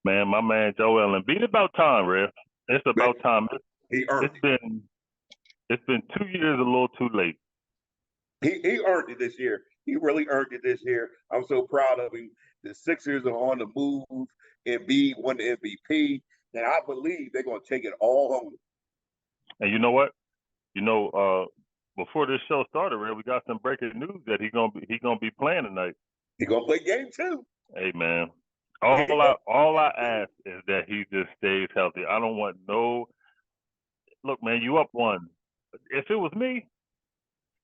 Man, my man Joel Embiid. It's about time, Rev. It's Man, about time. he earned It's been 2 years a little too late. He earned it this year. He really earned it this year. I'm so proud of him. The Sixers are on the move. Embiid won the MVP, and I believe they're going to take it all home. And you know what? Before this show started, Rev, we got some breaking news that he's gonna be playing tonight. He's going to play game 2. Hey man, all I ask is that he just stays healthy. I don't want no. Look, man, you up one. If it was me,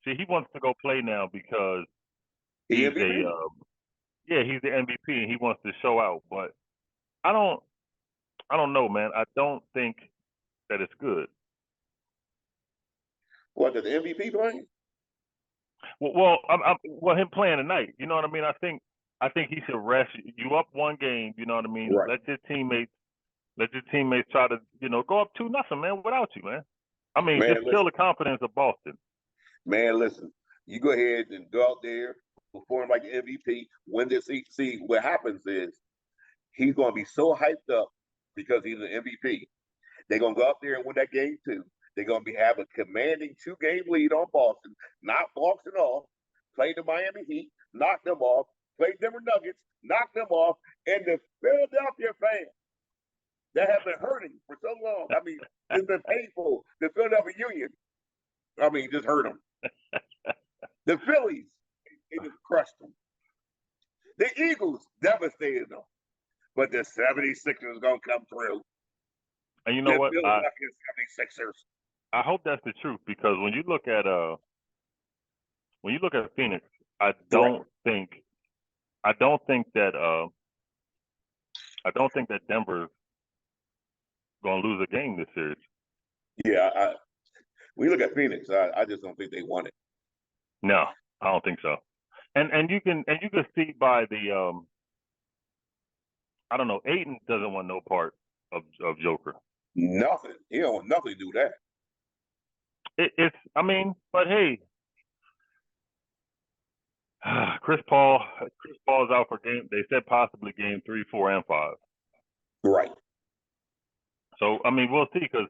see, he wants to go play now because He he's MVP. he's the MVP and he wants to show out. But I don't know, man. I don't think that it's good. What, the MVP playing? Well, him playing tonight. You know what I mean? I think he should rest. You up one game. You know what I mean? Right. Let your teammates try to go up 2-0, man, without you, man. I mean, Man, just kill the confidence of Boston. Man, listen, you go ahead and go out there, perform like an MVP, win this. See, what happens is he's going to be so hyped up because he's an MVP. They're going to go out there and win that game 2. They're going to have a commanding 2-game lead on Boston, not boxing off, play the Miami Heat, knock them off, play Denver Nuggets, knock them off, and the Philadelphia fans that have been hurting for so long. I mean, it's been painful. The Philadelphia Union, just hurt them. The Phillies, it just crushed them. The Eagles devastated them. But the 76ers going to come through. And you know what? 76ers. I hope that's the truth because when you look at Phoenix, I don't think that Denver's going to lose a game this series. Yeah, when you look at Phoenix, I just don't think they won it. No, I don't think so. And you can see by the I don't know, Ayton doesn't want no part of Joker. Nothing. He don't want nothing to do with that. But hey, Chris Paul is out for game. They said possibly game 3, 4, and 5. Right. So we'll see because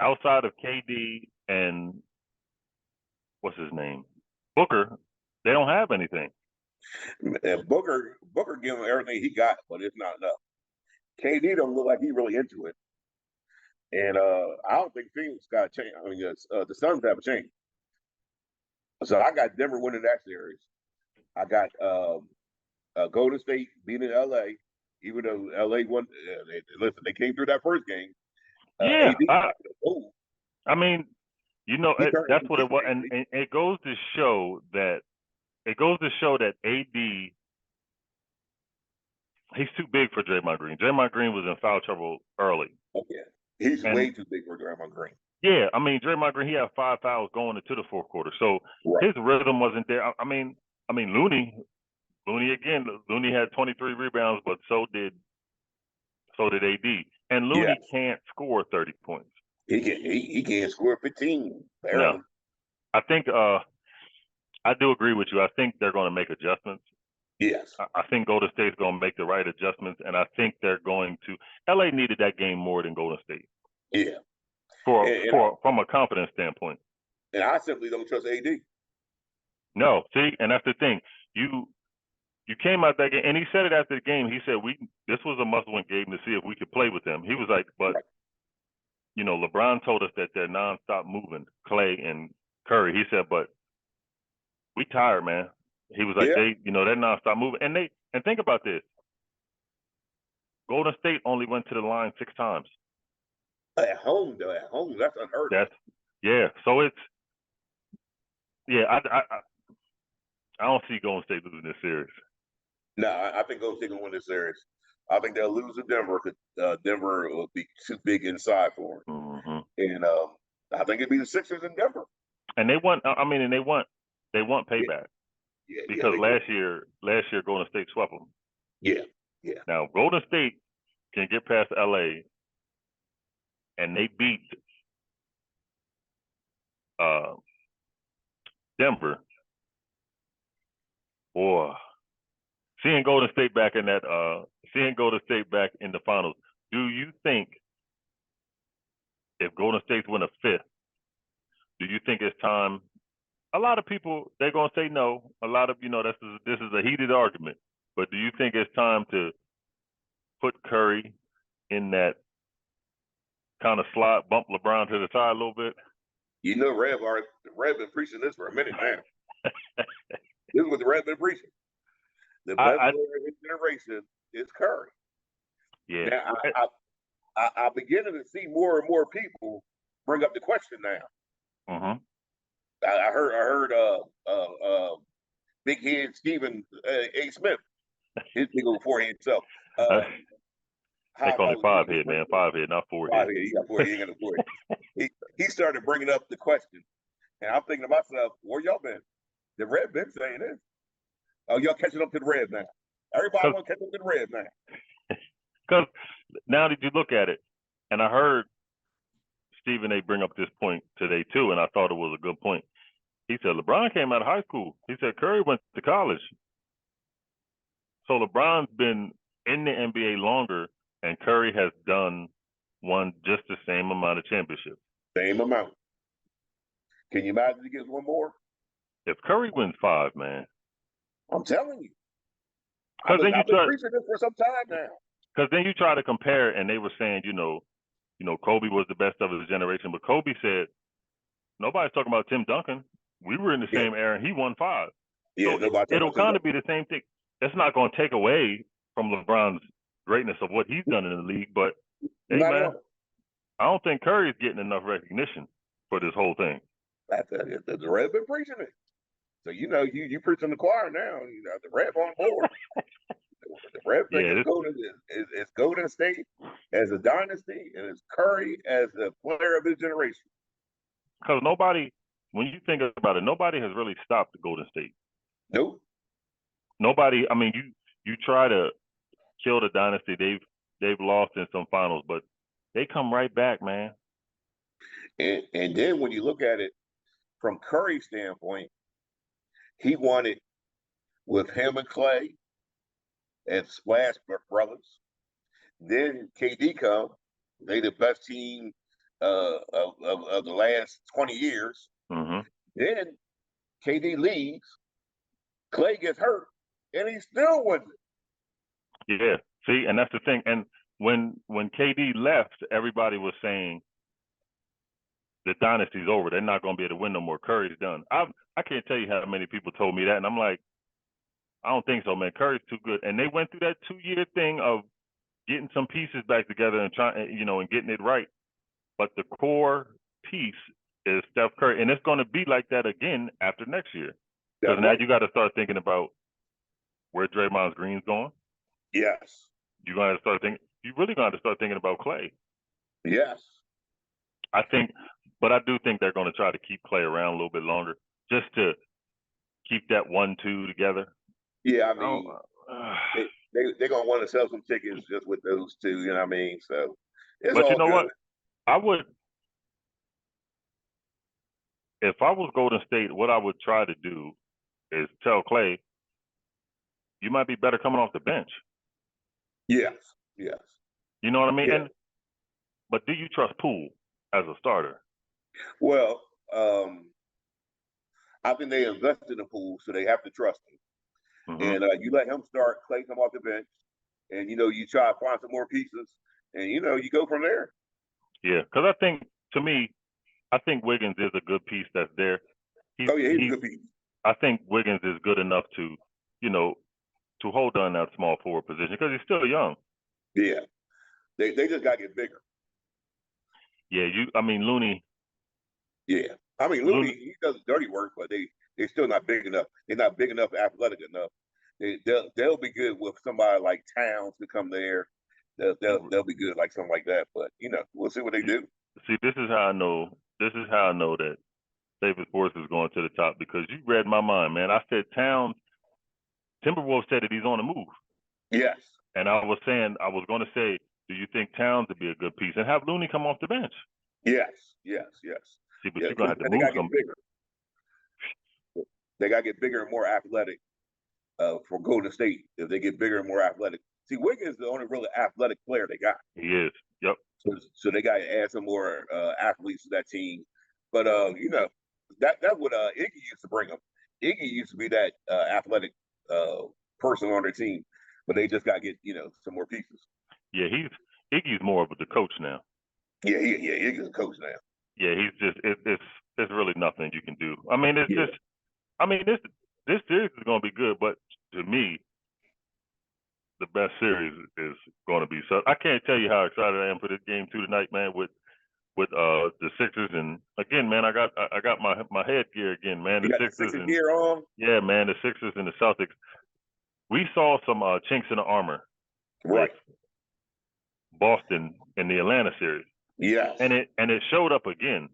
outside of KD and what's his name, Booker, they don't have anything. And Booker gave him everything he got, but it's not enough. KD don't look like he really into it. And I don't think Phoenix got a change. The Suns have a change. So I got Denver winning that series. I got Golden State beating LA, even though LA won. They came through that first game. That's what it was, and it goes to show that AD, he's too big for Draymond Green. Draymond Green was in foul trouble early. Okay. He's way too big for Draymond Green. Yeah, Draymond Green, he had 5 fouls going into the fourth quarter, so his rhythm wasn't there. Looney had 23 rebounds, but so did AD, and Looney can't score 30 points. He can't score 15. Barely. No, I think I do agree with you. I think they're going to make adjustments. Yes. I think Golden State's going to make the right adjustments, and I think they're going to. LA needed that game more than Golden State. Yeah. From a confidence standpoint. And I simply don't trust AD. No, see, and that's the thing. You came out that game, and he said it after the game. He said this was a must-win game to see if we could play with them. He was like, but LeBron told us that they're nonstop moving, Clay and Curry. He said, but we tired, man. He was like, they're nonstop moving. And think about this. Golden State only went to the line 6 times. At home, that's unheard of. So it's I don't see Golden State losing this series. No, I think Golden State will win this series. I think they'll lose to Denver because Denver will be too big inside for them. Mm-hmm. And I think it'd be the Sixers in Denver. And they want payback. Yeah, because last year Golden State swept them. Yeah. Now Golden State can get past LA, and they beat Denver. Boy, seeing Golden State back in that seeing Golden State back in the finals, do you think if Golden State's win a fifth, do you think it's time? A lot of people, they're going to say no. A lot of, this is a heated argument. But do you think it's time to put Curry in that kind of slide, bump LeBron to the side a little bit? You know, Rev been preaching this for a minute now. This is what the Rev been preaching. The best player of his generation is Curry. Yeah. Now, I'm beginning to see more and more people bring up the question now. Mm-hmm. I heard Big Head Stephen A. Smith, his big old forehead self. They call him 5 head, man. 5 head, not 4 head. 5 head. He got 4 head. He ain't got no 4 head. He started bringing up the question, and I'm thinking to myself, where y'all been? The Rev been saying this. Oh, y'all catching up to the Rev now. Everybody want to catch up to the Rev now. Because now that you look at it, and I heard Stephen A. bring up this point today too, and I thought it was a good point. He said LeBron came out of high school. He said Curry went to college. So LeBron's been in the NBA longer, and Curry has won just the same amount of championships. Same amount. Can you imagine he gets one more? If Curry wins 5, man. I'm telling you. I've been preaching this for some time now. Because then you try to compare, and they were saying, Kobe was the best of his generation, but Kobe said, nobody's talking about Tim Duncan. We were in the same era, and he won 5. Yeah, so it'll kind of be the same thing. That's not going to take away from LeBron's greatness of what he's done in the league, but hey, man, I don't think Curry's getting enough recognition for this whole thing. That's it. The Rev been preaching it. So you preaching the choir now. The Rev on board. The Rev thing is Golden State as a dynasty, and it's Curry as a player of his generation. Because nobody, when you think about it, nobody has really stopped the Golden State. Nope. Nobody. I mean, you try to kill the dynasty. They've lost in some finals, but they come right back, man. And then when you look at it from Curry's standpoint, he won it with him and Clay and Splash Brothers. Then KD come. They the best team of the last 20 years. Mm-hmm. Then KD leaves. Clay gets hurt, and he still wins it. Yeah. See, and that's the thing. And when KD left, everybody was saying the dynasty's over. They're not going to be able to win no more. Curry's done. I can't tell you how many people told me that, and I'm like, I don't think so, man. Curry's too good. And they went through that 2-year thing of getting some pieces back together and trying, and getting it right. But the core piece is Steph Curry, and it's going to be like that again after next year. Because now you got to start thinking about where Draymond Green's going. Yes. You really got to start thinking about Clay. Yes. But I do think they're going to try to keep Clay around a little bit longer, just to keep that 1-2 together. Yeah, I mean, they're going to want to sell some tickets just with those two, you know what I mean? So, but you know what? If I was Golden State, what I would try to do is tell Clay, you might be better coming off the bench. Yes. You know what I mean? Yeah. But do you trust Poole as a starter? Well, I think they invested in Poole, so they have to trust him. Mm-hmm. And you let him start, Clay come off the bench, and you try to find some more pieces, and you go from there. Yeah, because I think Wiggins is a good piece that's there. He's a good piece. I think Wiggins is good enough to hold on that small forward position because he's still young. Yeah, they just got to get bigger. Yeah, Looney. Yeah, Looney, he does dirty work, but they're still not big enough. They're not big enough, athletic enough. They'll be good with somebody like Towns to come there. They'll be good like something like that. But we'll see what they do. See, this is how I know that David Force is going to the top, because you read my mind, man. I said Towns. Timberwolves said that he's on the move. Yes. And I was going to say, do you think Towns would be a good piece and have Looney come off the bench? Yes. See, but you're going to have to move some. They got to get bigger and more athletic for Golden State. If they get bigger and more athletic. See, Wiggins is the athletic player they got. He is. Yep. So they got to add some more athletes to that team. But you know, that's what Iggy used to bring them. Iggy used to be that athletic person on their team, but they just got to get some more pieces. Yeah, Iggy's more of the coach now. Yeah, Iggy's a coach now. Yeah, he's just it's really nothing you can do. I mean, it's just this series is going to be good, but to me, the best series is going to be. So I can't tell you how excited I am for this game 2 tonight, man. With the Sixers, and again, man, I got my headgear again, man. You The got the Sixers Sixers and gear on. yeah, man, the Sixers and the Celtics. We saw some chinks in the armor Right. with Boston in the Atlanta series. Yes. And it showed up again.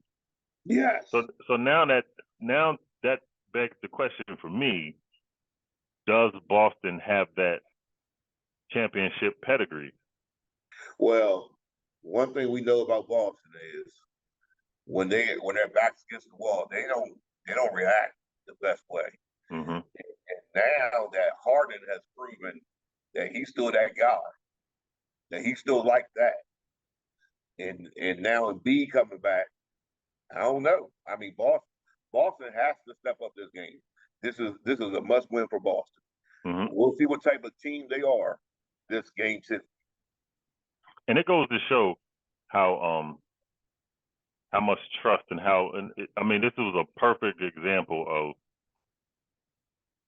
Yes. So now that begs the question for me: does Boston have that championship pedigree? Well, one thing we know about Boston is when their backs against the wall, they don't react the best way. Mm-hmm. And now that Harden has proven that he's still that guy, that he's still like that, and now Embiid coming back, I don't know. I mean, Boston has to step up this game. This is a must win for Boston. Mm-hmm. We'll see what type of team they are this game 2. And it goes to show how much trust and I mean, this was a perfect example of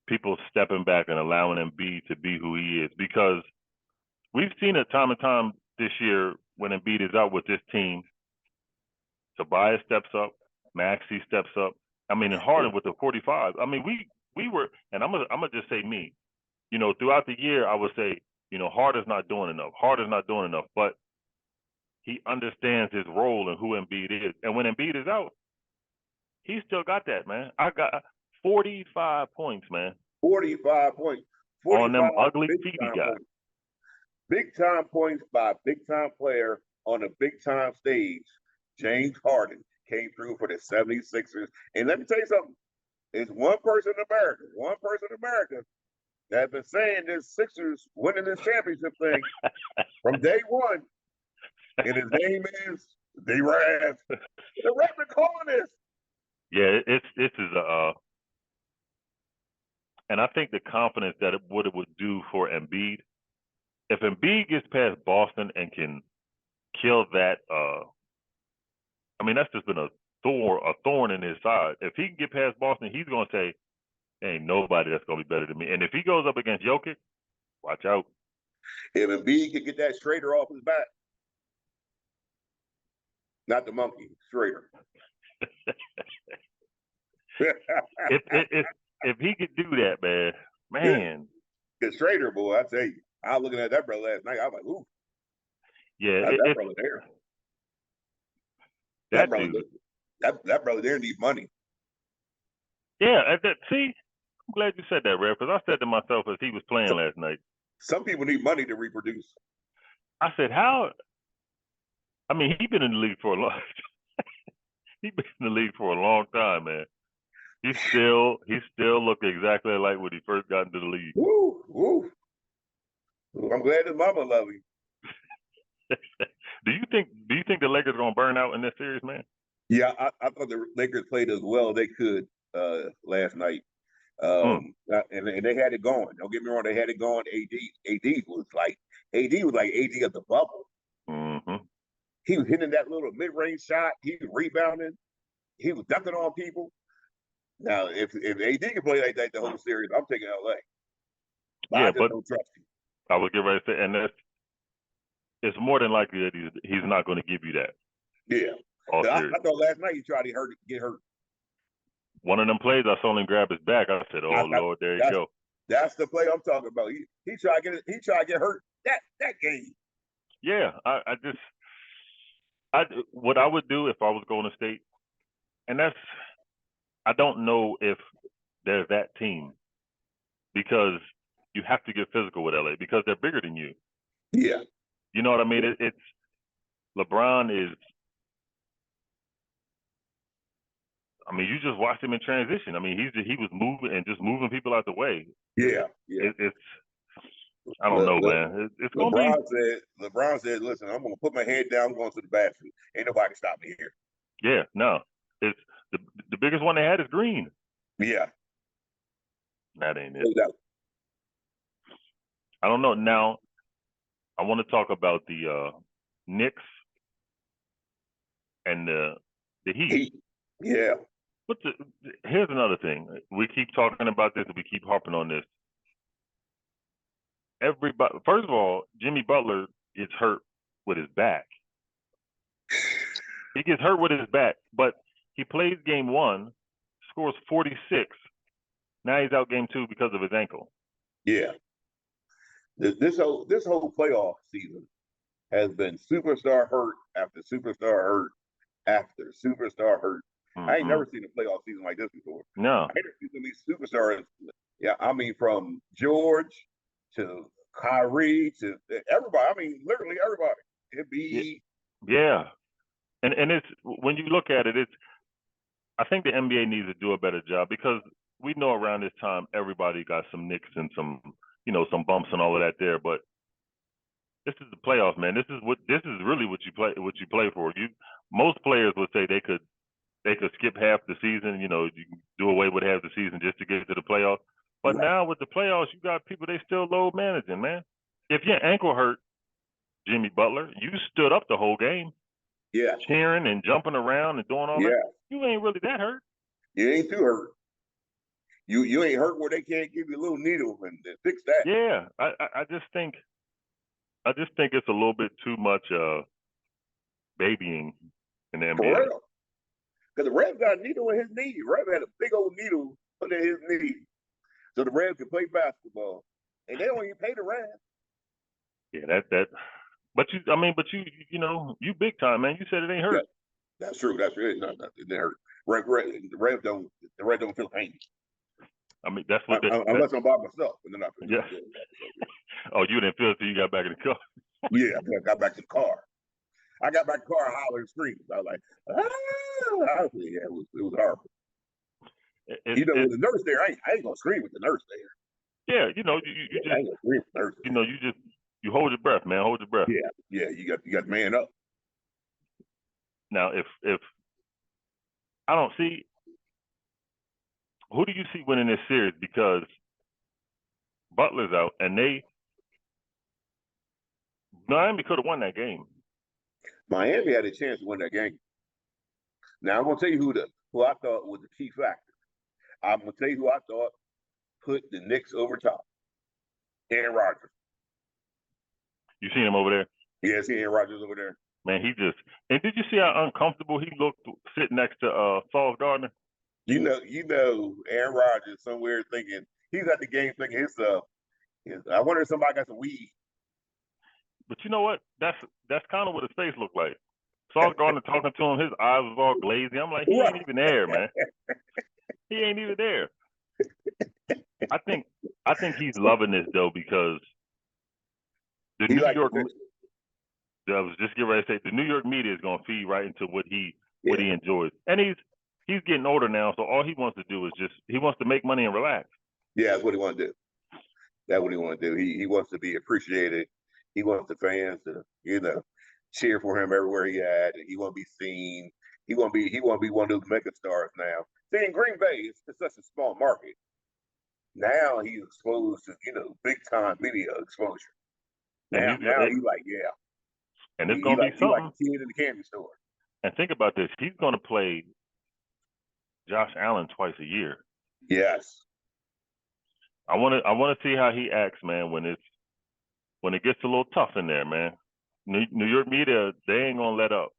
people stepping back and allowing Embiid to be who he is, because we've seen it time and time this year when Embiid is out with this team. Tobias steps up, Maxey steps up. I mean, and Harden with the 45. I mean, we were, and I'm gonna just say me. Throughout the year, I would say, Harden's not doing enough. Harden's not doing enough, but he understands his role and who Embiid is. And when Embiid is out, he still got that, man. I got 45 points, man. 45 points. 45 on them ugly feet he got. Points. Big time points by a big time player on a big time stage. James Harden came through for the 76ers. And let me tell you something. There's one person in America that has been saying this Sixers winning this championship thing from day one. And his name is the Rev. The Rev been calling this. Yeah, this is and I think the confidence that what it would do for Embiid, if Embiid gets past Boston and can kill that, I mean, that's just been a thorn in his side. If he can get past Boston, he's gonna say, "Ain't nobody that's gonna be better than me." And if he goes up against Jokic, watch out. If Embiid can get that straighter off his back, not the monkey, straighter. if he could do that, man. The straighter, boy, I tell you. I was looking at that brother last night. I was like, ooh. Yeah, that brother there. That brother there needs money. Yeah, see, I'm glad you said that, Rev, because I said to myself as he was playing last night. Some people need money to reproduce. I said, how? I mean, he's been in the league for a long time, man. He still look exactly like when he first got into the league. Woo. I'm glad his mama love him. Do you think the Lakers are gonna burn out in this series, man? Yeah, I thought the Lakers played as well as they could last night. And they had it going. Don't get me wrong, they had it going. AD was like AD of the bubble. Mm-hmm. He was hitting that little mid-range shot. He was rebounding. He was dunking on people. Now, if AD can play like that the whole series, I'm taking LA. But I just don't trust him. I would get ready to say, and it's more than likely that he's not going to give you that. Yeah. I thought last night he tried to get hurt. One of them plays, I saw him grab his back. I said, "Oh Lord, there you go." That's the play I'm talking about. He tried to get hurt that game. Yeah, what I would do if I was Golden State, and I don't know if there's that team, because you have to get physical with LA because they're bigger than you. Yeah. You know what I mean? Yeah. It's LeBron is. I mean, you just watched him in transition. I mean, he was moving people out the way. Yeah. It's I don't know, man. It's gonna be. LeBron said, listen, I'm gonna put my head down, I'm going to the bathroom. Ain't nobody can stop me here. Yeah, no. It's the biggest one they had is Green. Yeah. That ain't it. No doubt. I don't know. Now, I want to talk about the Knicks and the Heat. Yeah. But here's another thing. We keep talking about this and we keep harping on this. Everybody, first of all, Jimmy Butler gets hurt with his back. He gets hurt with his back, but he plays game 1, scores 46. Now he's out game 2 because of his ankle. Yeah. This whole playoff season has been superstar hurt after superstar hurt after superstar hurt. Mm-hmm. I ain't never seen a playoff season like this before. No. I ain't seen these superstars. Yeah, I mean, from George to Kyrie to everybody. I mean, literally everybody. It'd be yeah. And it's, when you look at it, I think the NBA needs to do a better job, because we know around this time everybody got some nicks and some bumps and all of that there, but this is the playoffs, man. This is really what you play for. Most players would say they could skip half the season, you can do away with half the season just to get to the playoffs. But now with the playoffs, you got people, they still load managing, man. If your ankle hurt, Jimmy Butler, you stood up the whole game. Yeah. Cheering and jumping around and doing all that. You ain't really that hurt. You ain't too hurt. You ain't hurt where they can't give you a little needle and fix that. Yeah. I just think it's a little bit too much babying in the NBA. For real. Because the Rev got a needle in his knee. Rev had a big old needle under his knee. So the Rev can play basketball. And they don't even pay the Rev. Yeah, that. But you big time, man. You said it ain't hurt. Yeah, that's true. That's true. No, it didn't hurt. The Rev don't feel pain. I mean, that's what. Unless I'm by myself, and then I feel. Yeah. Oh, you didn't feel it till you got back in the car. Yeah, I got back to the car. I got back to the car, hollering and screaming. I was like, ah! Yeah, it was horrible. With the nurse there, I ain't gonna scream with the nurse there. Yeah, you just, I ain't gonna scream with the nurse. You hold your breath, man. Hold your breath. Yeah. You got man up. Now, if I don't see, who do you see winning this series? Because Butler's out, and Miami could have won that game. Miami had a chance to win that game. Now I'm gonna tell you who I thought was the key factor. I'm gonna tell you who I thought put the Knicks over top. Aaron Rodgers. You seen him over there? Yeah, I see Aaron Rodgers over there. Man, and did you see how uncomfortable he looked sitting next to Sauce Gardner? You know, Aaron Rodgers somewhere thinking he's at the game thinking I wonder if somebody got some weed. But you know what? That's kind of what his face looked like. Sauce Gardner talking to him, his eyes was all glazy. I'm like, he ain't even there, man. He ain't even there. I think he's loving this though, because the New York. I was just getting ready to say the New York media is going to feed right into what he enjoys, and he's getting older now, so all he wants to do is he wants to make money and relax. Yeah, that's what he wants to do. That's what he wants to do. He wants to be appreciated. He wants the fans to cheer for him everywhere he at, and he want to be seen. He want to be one of those mega stars now. See, in Green Bay, it's such a small market. Now he's exposed to big time media exposure. Now he's like, yeah. And it's going to be something. He's like a kid in the candy store. And think about this. He's going to play Josh Allen twice a year. Yes. I want to see how he acts, man, when it gets a little tough in there, man. New York media, they ain't going to let up.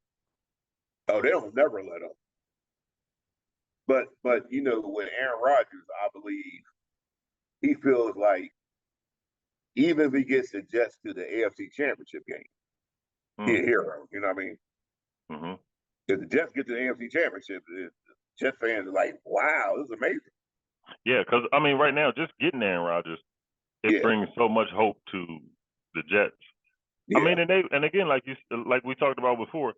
Oh, they don't never let up. But with Aaron Rodgers, I believe he feels like even if he gets the Jets to the AFC Championship game, he's a hero. You know what I mean? Mm-hmm. If the Jets get to the AFC Championship, the Jets fans are like, "Wow, this is amazing." Yeah, because right now, just getting Aaron Rodgers, it brings so much hope to the Jets. Yeah. And again, like we talked about before,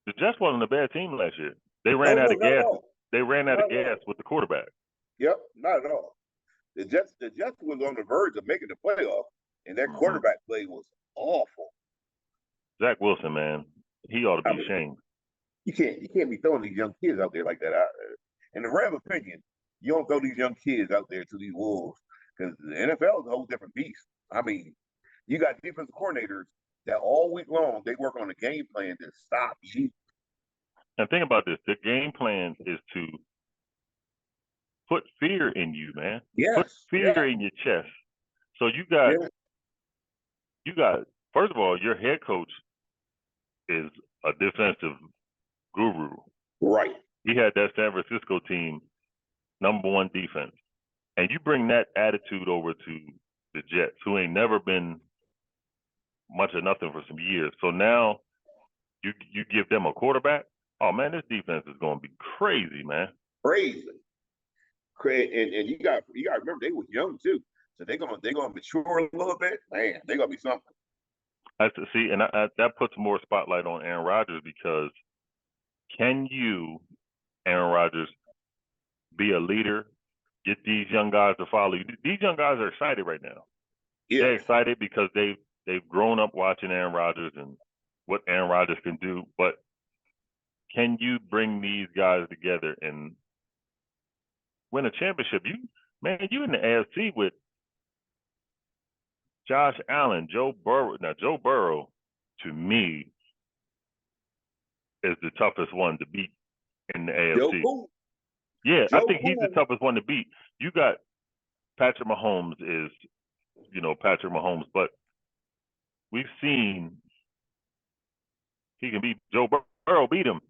the Jets wasn't a bad team last year. They ran out of gas. They ran out of gas with the quarterback. Yep, not at all. The Jets was on the verge of making the playoffs. and their quarterback play was awful. Zach Wilson, man, he ought to be I mean, ashamed. you can't be throwing these young kids out there like that. In the Rev opinion, you don't throw these young kids out there to these wolves because the NFL is a whole different beast. I mean, you got defensive coordinators that all week long they work on a game plan to stop you. And think about this: the game plan is to put fear in you, man. Yes, Put fear in your chest. So you got first of all, your head coach is a defensive guru. right. He had that San Francisco team #1 defense. And you bring that attitude over to the Jets, who ain't never been much of nothing for some years. So now you give them a quarterback. Oh man, this defense is going to be crazy, man. Crazy. And you got to remember they were young too, so they're gonna mature a little bit. Man, they're gonna be something. See, and that puts more spotlight on Aaron Rodgers because can you, Aaron Rodgers, be a leader? Get these young guys to follow you. These young guys are excited right now. Yeah. They're excited because they've grown up watching Aaron Rodgers and what Aaron Rodgers can do. But can you bring these guys together and win a championship? You in the AFC with Josh Allen, Joe Burrow. Now, Joe Burrow, to me, is the toughest one to beat in the AFC. Yeah, I think he's the toughest one to beat. You got Patrick Mahomes is, Patrick Mahomes, but we've seen he can beat Joe Burrow, beat him.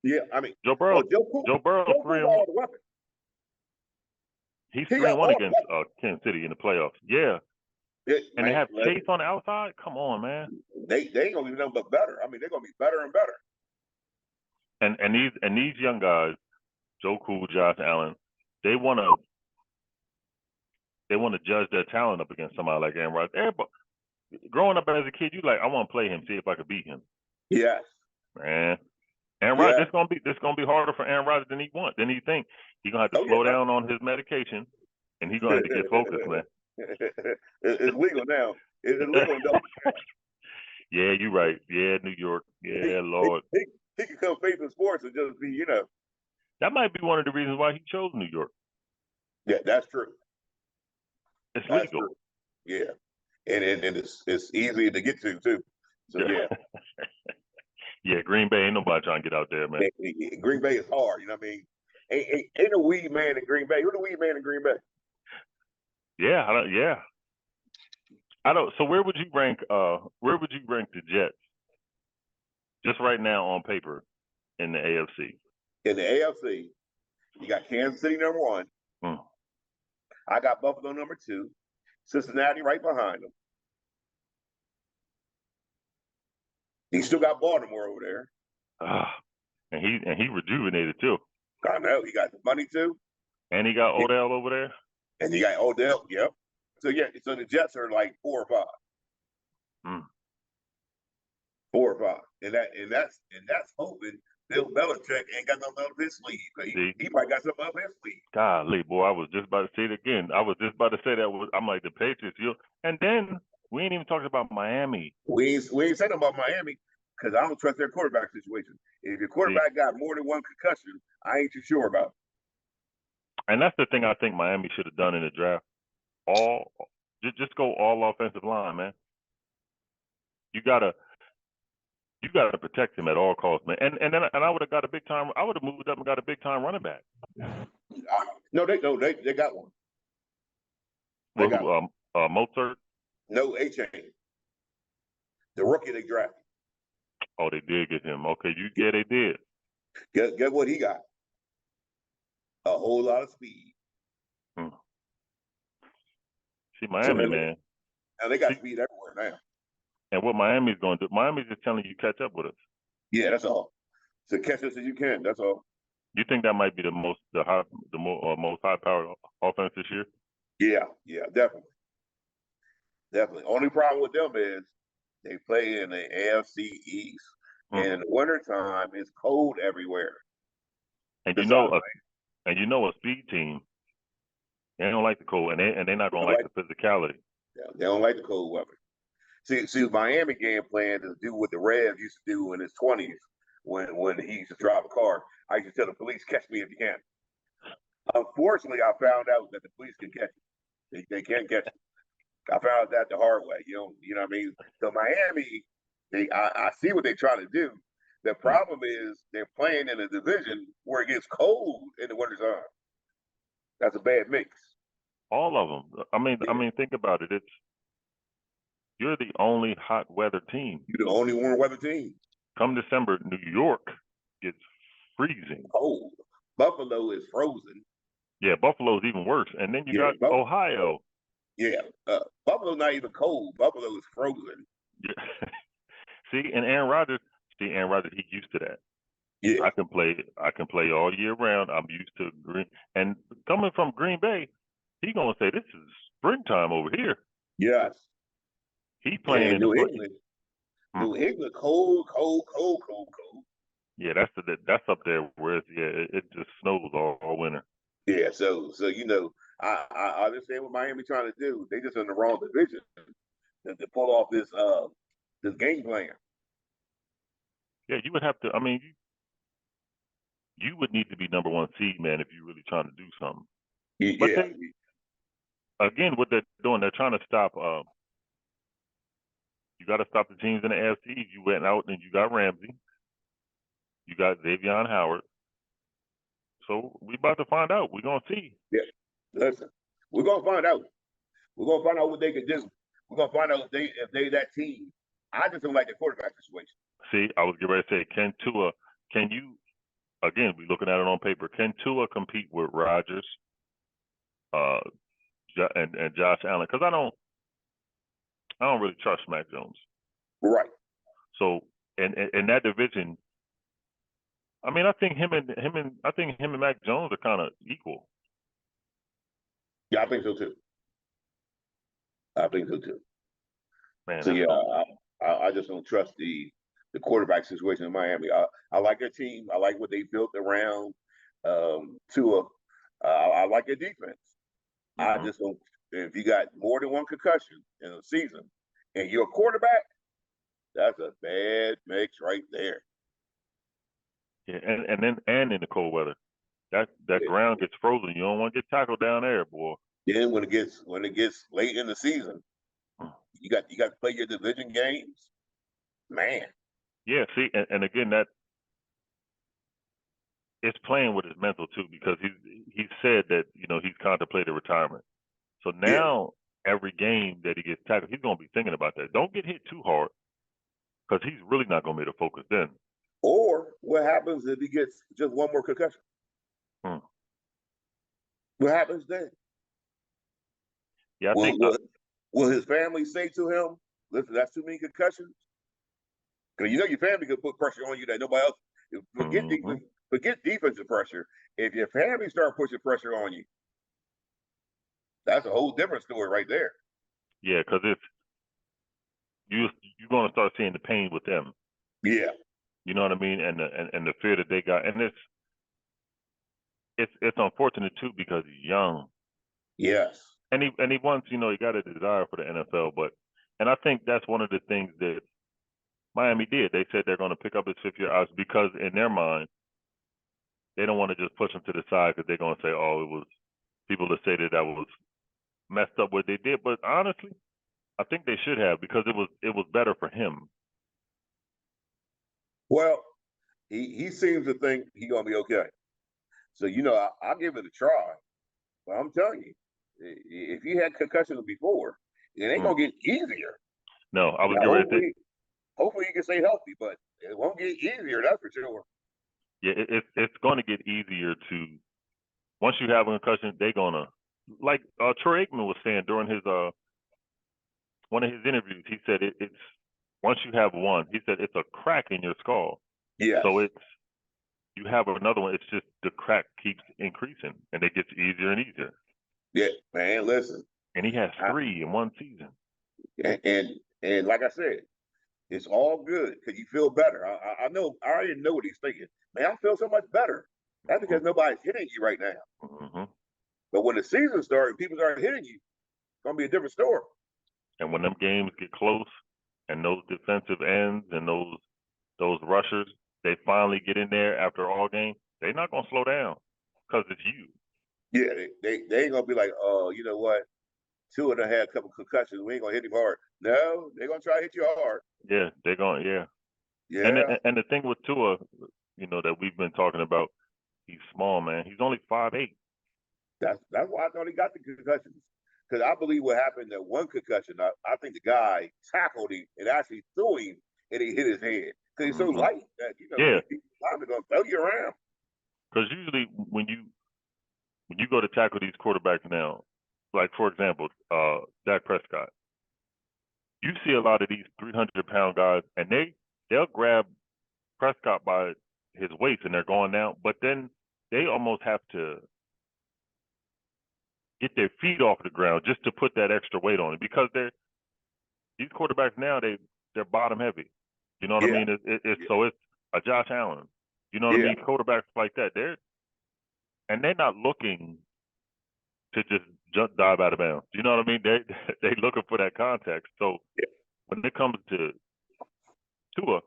Yeah, I mean, Joe Burrow 3-1. He's 3-1 against Kansas City in the playoffs. Yeah. And they have Chase on the outside? Come on, man. They ain't gonna be nothing but better. I mean, they're gonna be better and better. And these young guys, Joe Cool, Josh Allen, they wanna judge their talent up against somebody like Aaron Rodgers. Everybody, growing up as a kid, you like, I want to play him, see if I could beat him. Yes. Man. Aaron Rodgers, this gonna be harder for Aaron Rodgers than he think. He's gonna have to slow down on his medication, and he's gonna have to get focused, man. It's legal now. It's legal in Delaware. Yeah, you're right. Yeah, New York. Yeah, Lord. He can come face in sports and just be, That might be one of the reasons why he chose New York. Yeah, that's true. It's legal. True. Yeah, and it's easy to get to too. So yeah. Yeah, Green Bay ain't nobody trying to get out there, man. Green Bay is hard. You know what I mean? Ain't a weed man in Green Bay. Who's the weed man in Green Bay? Yeah, I don't. So where would you rank the Jets just right now on paper in the AFC? In the AFC, you got Kansas City #1. I got Buffalo #2. Cincinnati right behind them. You still got Baltimore over there. And he rejuvenated too. I know. He got the money too. And he got Odell over there. And you got Odell. Yep. So yeah. So the Jets are like 4 or 5. 4 or 5. And that's hoping Bill Belichick ain't got nothing up his sleeve. He might got something up his sleeve. Golly, boy, I was just about to say it again. I was just about to say that. I'm like, the Patriots. And then we ain't even talking about Miami. We ain't saying about Miami because I don't trust their quarterback situation. If your quarterback got more than one concussion, I ain't too sure about it. And that's the thing I think Miami should have done in the draft. Just go all offensive line, man. You gotta protect him at all costs, man. And I would have got a big time. I would have moved up and got a big time running back. No, they got one. They got Mozart. No, A-Chain. The rookie they drafted. Oh, they did get him. Okay, they did. Guess what he got? A whole lot of speed. See, Miami, man. Now they got speed everywhere now. And what Miami's going to do? Miami's just telling you catch up with us. Yeah, that's all. So catch us as you can. That's all. You think that might be the most high-powered offense this year? Yeah, definitely. Only problem with them is they play in the AFC East, and in the wintertime it's cold everywhere. And you know a speed team, they don't like the cold, and they're not going to like the physicality. Yeah, they don't like the cold weather. See, Miami game plan is do what the Rev used to do in his 20s when he used to drive a car. I used to tell the police, catch me if you can. Unfortunately, I found out that the police can catch you. They can't catch you. I found out that the hard way. You know what I mean? So Miami, I see what they're trying to do. The problem is they're playing in a division where it gets cold in the wintertime. That's a bad mix. All of them. I mean, think about it. You're the only hot weather team. You're the only warm weather team. Come December, New York gets freezing. Cold. Buffalo is frozen. Yeah, Buffalo's even worse. And then you got Ohio. Yeah, Buffalo's not even cold. Buffalo is frozen. Yeah. See, and Aaron Rodgers, he's used to that. Yeah, I can play all year round. I'm used to green. And coming from Green Bay, he gonna say this is springtime over here. yes. He playing in New England. New England, cold. Yeah, that's up there where it just snows all winter. Yeah, so I understand what Miami trying to do. They just in the wrong division to pull off this game plan. Yeah, you would have to. I mean, you would need to be number one seed, man, if you're really trying to do something. Yeah. But again, what they're doing, they're trying to stop. You got to stop the teams in the AFC. You went out and you got Ramsey. You got Xavier Howard. So we about to find out. We're gonna see. Yeah. Listen, we're gonna find out. We're gonna find out what they can do. We're gonna find out if they that team. I just don't like the quarterback situation. See, I was getting ready to say, can you again, we're looking at it on paper, can Tua compete with Rodgers and Josh Allen? Because I don't really trust Mac Jones. Right. So in that division, I mean, I think him and Mac Jones are kind of equal. Yeah, I think so too. Man, so yeah, I just don't trust the quarterback situation in Miami. I like their team. I like what they built around Tua. I like their defense. I just don't. If you got more than one concussion in a season and you're a quarterback, that's a bad mix right there. Yeah, and in the cold weather, that ground gets frozen. You don't want to get tackled down there, boy. Then when it gets late in the season, you got to play your division games, man. Yeah, see, and again, that it's playing with his mental too, because he said that he's contemplated retirement. So now every game that he gets tackled, he's gonna be thinking about that. Don't get hit too hard, because he's really not gonna be able to focus then. Or what happens if he gets just one more concussion? What happens then? Yeah, will his family say to him, "Listen, that's too many concussions"? Because your family could put pressure on you that nobody else. Forget defensive pressure. If your family start pushing pressure on you, that's a whole different story right there. Yeah, because you're going to start seeing the pain with them. Yeah. You know what I mean? And the fear that they got, and it's unfortunate too, because he's young. Yes. And he wants, he got a desire for the NFL, and I think that's one of the things that Miami did. They said they're going to pick up his 5th-year option, because in their mind, they don't want to just push him to the side, because they're going to say, oh, it was people that say that was messed up what they did. But honestly, I think they should have, because it was better for him. Well, he seems to think he's gonna be okay. So I'll give it a try. But I'm telling you, if he had concussions before, it ain't gonna get easier. No, I was getting ready to say. Hopefully he can stay healthy, but it won't get easier. That's for sure. Yeah, it's going to get easier to, once you have a concussion, they're gonna, like Troy Aikman was saying during his one of his interviews. He said it's once you have one, he said it's a crack in your skull. Yeah. So you have another one. It's just the crack keeps increasing, and it gets easier and easier. Yeah, man. Listen. And he has 3 in one season. And like I said, it's all good because you feel better. I know. I already know what he's thinking. Man, I feel so much better. That's because nobody's hitting you right now. But when the season starts, people start hitting you. It's gonna be a different story. And when them games get close, and those defensive ends and those rushers, they finally get in there after all game, they're not gonna slow down because it's you. Yeah, they ain't gonna be like, oh, you know what? Tua done had a couple concussions. We ain't gonna hit him hard. No, they're gonna try to hit you hard. Yeah, they're going. Yeah, Yeah, and the thing with Tua, that we've been talking about, he's small, man. He's only 5'8". that's why I thought he got the concussions. Because I believe what happened that one concussion, I think the guy tackled him and actually threw him and he hit his head. Because he's so Mm-hmm. light that Yeah, these linemen gonna throw you around. because usually when you go to tackle these quarterbacks now, like for example, Dak Prescott, you see a lot of these 300-pound guys, and they'll grab Prescott by his waist and they're going down, but then they almost have to get their feet off the ground just to put that extra weight on it because these quarterbacks now they're bottom heavy. You know what I Yeah, mean? So it's a Josh Allen. You know what I yeah, mean? Quarterbacks like that, they're not looking to just dive out of bounds. You know what I mean? They looking for that contact. So yeah. when it comes to Tua,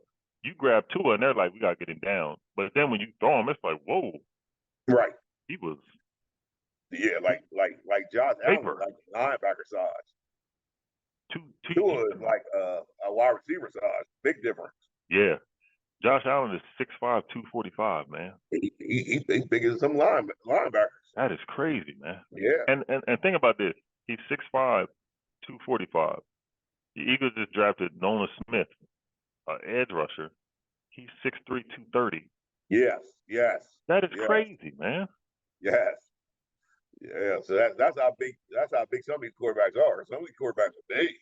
you grab Tua and they're like, we gotta get him down. But then when you throw him, it's like, whoa, Right. he was Yeah, like Josh Allen is paper. like linebacker size. Two, Tua is like a wide receiver size. Big difference. yeah. Josh Allen is 6'5", 245, man. He's bigger than some linebackers. That is crazy, man. Yeah. And think about this. He's 6'5", 245. The Eagles just drafted Nolan Smith, an edge rusher. He's 6'3", 230. Yes. That is Yes. crazy, man. Yes. Yeah. So that's how big some of these quarterbacks are. Some of these quarterbacks are big.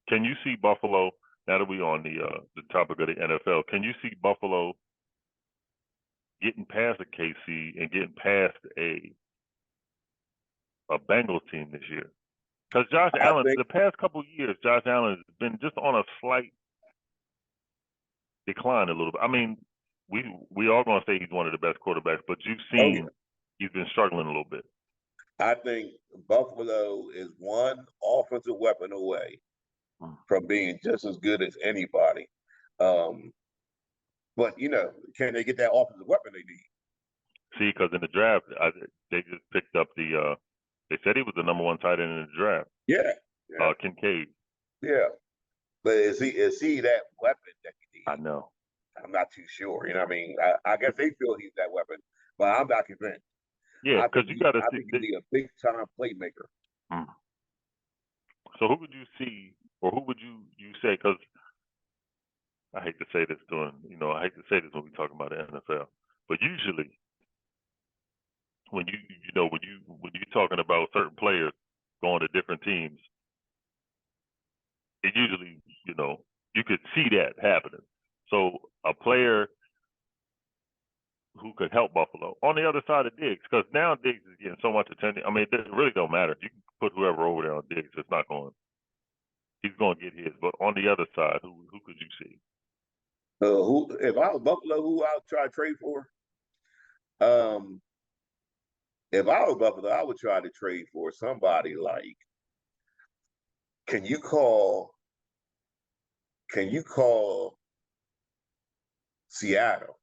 Can you see Buffalo, now that we're on the topic of the NFL, can you see Buffalo getting past a KC and getting past a Bengals team this year? Because Josh Allen, the past couple of years, Josh Allen has been just on a slight decline a little bit. I mean, we all gonna say he's one of the best quarterbacks, but you've seen he's been struggling a little bit. I think Buffalo is one offensive weapon away from being just as good as anybody. But can they get that offensive weapon they need? See, because in the draft, they just picked up they said he was the number one tight end in the draft. Yeah. Kincaid. Yeah. But is he that weapon that you need? I know. I'm not too sure. You know what I mean? I guess they feel he's that weapon, but I'm not convinced. Yeah, because you got to see. I think he'd be a big time playmaker. So who would you see, or who would you say? Because I hate to say this I hate to say this when we talk about the NFL, but usually when when you're talking about certain players going to different teams, it usually you could see that happening. So a player who could help Buffalo on the other side of Diggs, because now Diggs is getting so much attention. I mean, it really don't matter. You can put whoever over there on Diggs. It's not going. He's going to get his. But on the other side, who could you see? If I was Buffalo, who I would try to trade for? If I was Buffalo, I would try to trade for somebody like. Can you call Seattle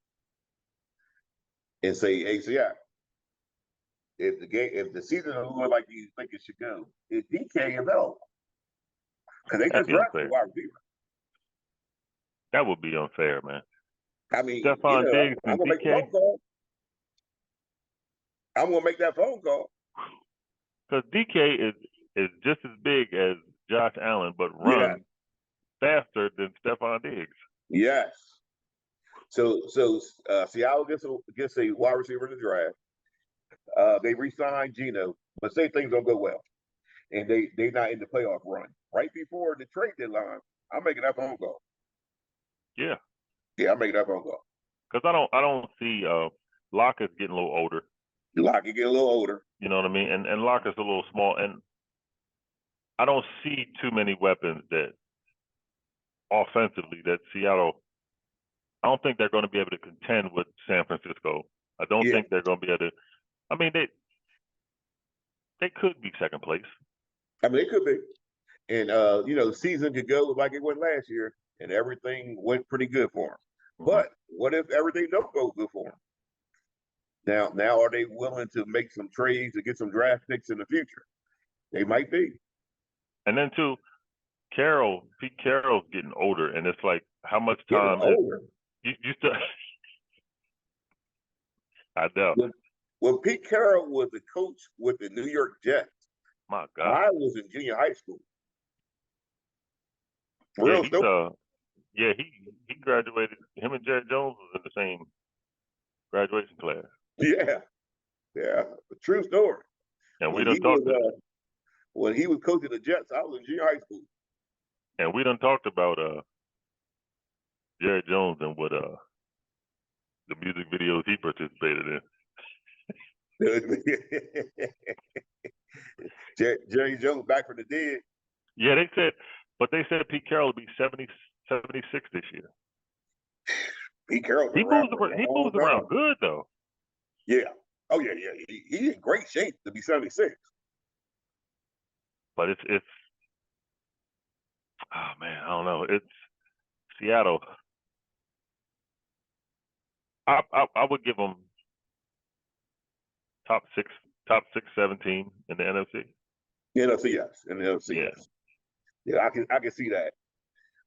and say, "Hey, Seattle, if the season is going like you think it should go, is DK available?" Because they just drafted a wide receiver. That would be unfair, man. I mean, Stephon Diggs I'm and gonna make a DK. phone call. I'm gonna make that phone call. Because DK is just as big as Josh Allen, but runs faster than Stephon Diggs. Yes. So Seattle gets a wide receiver in the draft. They re-signed Geno, but say things don't go well, and they not in the playoff run. Right before the trade deadline, I'm making that phone call. Yeah. Yeah, I'm making that phone call. Because I don't see Lockett's getting a little older. Lockett get a little older. You know what I mean? And Lockett's a little small, and I don't see too many weapons that offensively that Seattle. I don't think they're going to be able to contend with San Francisco. I don't think they're going to be able to. I mean, they could be second place. I mean, it could be. and the season could go like it went last year, and everything went pretty good for him. But what if everything don't go good for him? Now, are they willing to make some trades to get some draft picks in the future? They might be. And then too, Pete Carroll's getting older, and it's like, how much Getting time older. You still? I know. When Pete Carroll was the coach with the New York Jets, My God. I was in junior high school. Yeah, he graduated. Him and Jerry Jones was in the same graduation class. Yeah, true story. And we done talked when he was coaching the Jets, I was in junior high school. And we done talked about Jerry Jones and what the music videos he participated in. Jerry Jones back from the dead. Yeah, they said Pete Carroll will be 76 this year. Pete Carroll. He moves around good though. Yeah. Oh yeah. He's in great shape to be 76. But it's oh man, I don't know. It's Seattle. I would give them top six, 17 in the NFC. NFC, yes. In the NFC, yes. Yeah, I can see that.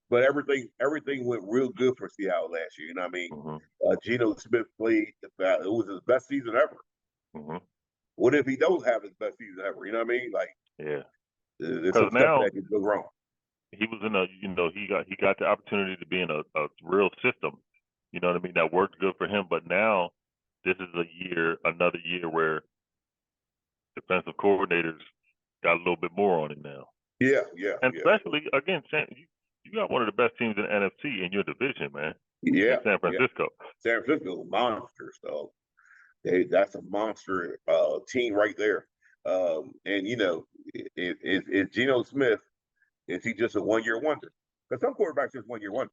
But everything went real good for Seattle last year. You know what I mean? Geno Smith played. It was his best season ever. What if he don't have his best season ever? You know what I mean? Like, there's some stuff that could go wrong. He was in he got the opportunity to be in a real system. You know what I mean? That worked good for him. But now this is another year where defensive coordinators got a little bit more on him now. Yeah. And especially again, you got one of the best teams in the NFC in your division, man. Yeah. San Francisco. Yeah. San Francisco monsters, though. That's a monster team right there. And is Geno Smith, is he just a 1-year wonder? Because some quarterbacks just 1-year wonder.